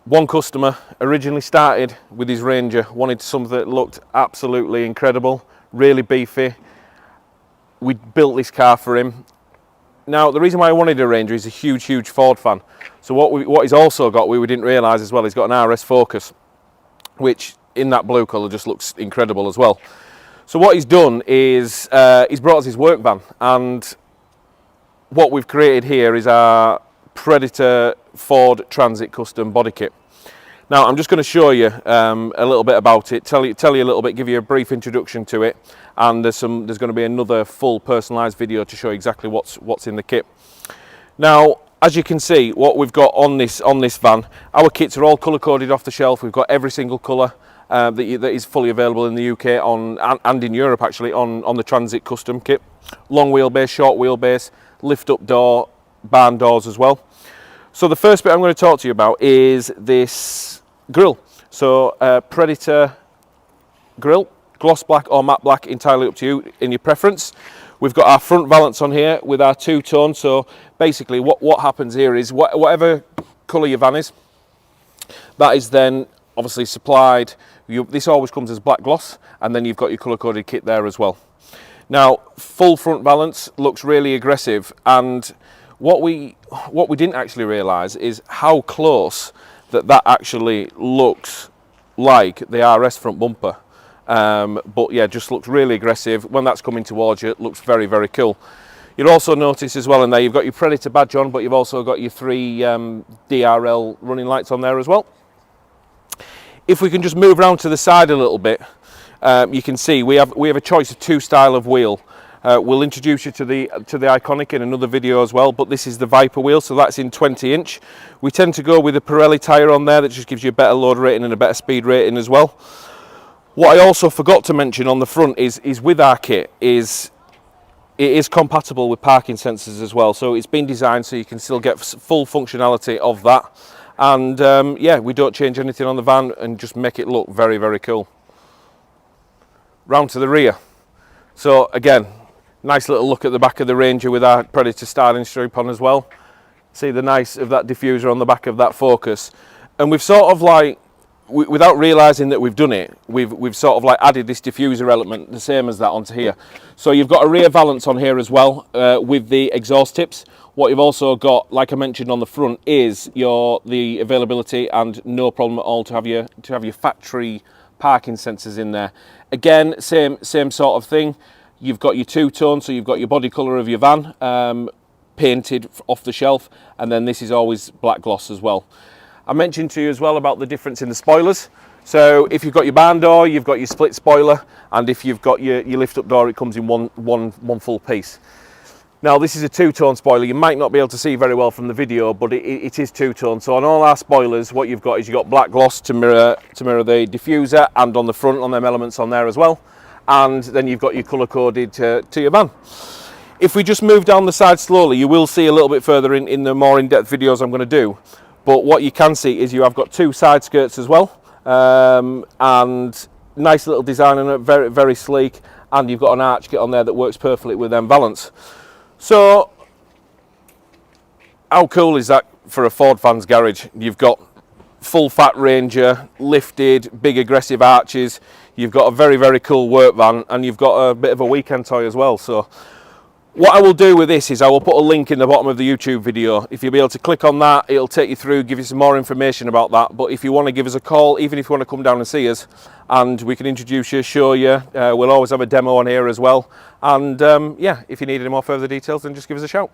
One customer originally started with his Ranger, wanted something that looked absolutely incredible, really beefy. We built this car for him. Now, the reason why I wanted a Ranger is a huge Ford fan. So what he's also got, we didn't realise as well, he's got an RS Focus, which in that blue colour just looks incredible as well. So what he's done is he's brought us his work van, and what we've created here is our Predator Ford Transit Custom body kit. Now I'm just going to show you a little bit about it, tell you a little bit, give you a brief introduction to it, and there's going to be another full personalised video to show exactly what's in the kit. Now, as you can see, what we've got on this van, our kits are all colour coded off the shelf. We've got every single colour that is fully available in the UK and in Europe actually on the Transit Custom kit. Long wheelbase, short wheelbase, lift up door, barn doors as well. So the first bit I'm going to talk to you about is this grille. So Predator grille, gloss black or matte black, entirely up to you in your preference. We've got our front valance on here with our two-tone. So basically what happens here is whatever colour your van is, that is then obviously supplied. This always comes as black gloss, and then you've got your colour-coded kit there as well. Now, full front valance looks really aggressive, and what we didn't actually realise is how close that actually looks like the RS front bumper. But yeah, just looks really aggressive. When that's coming towards you, it looks very cool. You'll also notice as well in there, you've got your Predator badge on, but you've also got your 3 DRL running lights on there as well. If we can just move around to the side a little bit, you can see we have a choice of 2 style of wheel. We'll introduce you to the Iconic in another video as well, but this is the Viper wheel, so that's in 20-inch. We tend to go with a Pirelli tyre on there that just gives you a better load rating and a better speed rating as well. What I also forgot to mention on the front is with our kit it is compatible with parking sensors as well, so it's been designed so you can still get full functionality of that. And yeah, we don't change anything on the van and just make it look very cool. Round to the rear. So again, nice little look at the back of the Ranger with our Predator styling strip on as well. See the nice of that diffuser on the back of that Focus. And we've sort of like, without realising that we've done it, we've sort of like added this diffuser element, the same as that, onto here. So you've got a rear valance on here as well with the exhaust tips. What you've also got, like I mentioned on the front, is the availability and no problem at all to have your factory parking sensors in there. Again, same sort of thing. You've got your two-tone, so you've got your body colour of your van painted off the shelf, and then this is always black gloss as well. I mentioned to you as well about the difference in the spoilers. So if you've got your barn door, you've got your split spoiler, and if you've got your lift-up door, it comes in one full piece. Now this is a two-tone spoiler. You might not be able to see very well from the video, but it is two-tone. So on all our spoilers, what you've got is you've got black gloss to mirror the diffuser, and on the front on them elements on there as well. And then you've got your colour-coded to your van. If we just move down the side slowly, you will see a little bit further in the more in-depth videos I'm going to do. But what you can see is you have got 2 side skirts as well, and nice little design on it, very sleek. And you've got an arch kit on there that works perfectly with them valance. So, how cool is that for a Ford fan's garage? You've got full fat Ranger, lifted, big aggressive arches. You've got a very cool work van, and you've got a bit of a weekend toy as well. So, what I will do with this is I will put a link in the bottom of the YouTube video. If you'll be able to click on that, it'll take you through, give you some more information about that. But if you want to give us a call, even if you want to come down and see us, and we can introduce you, show you, we'll always have a demo on here as well. And yeah, if you need any more further details, then just give us a shout.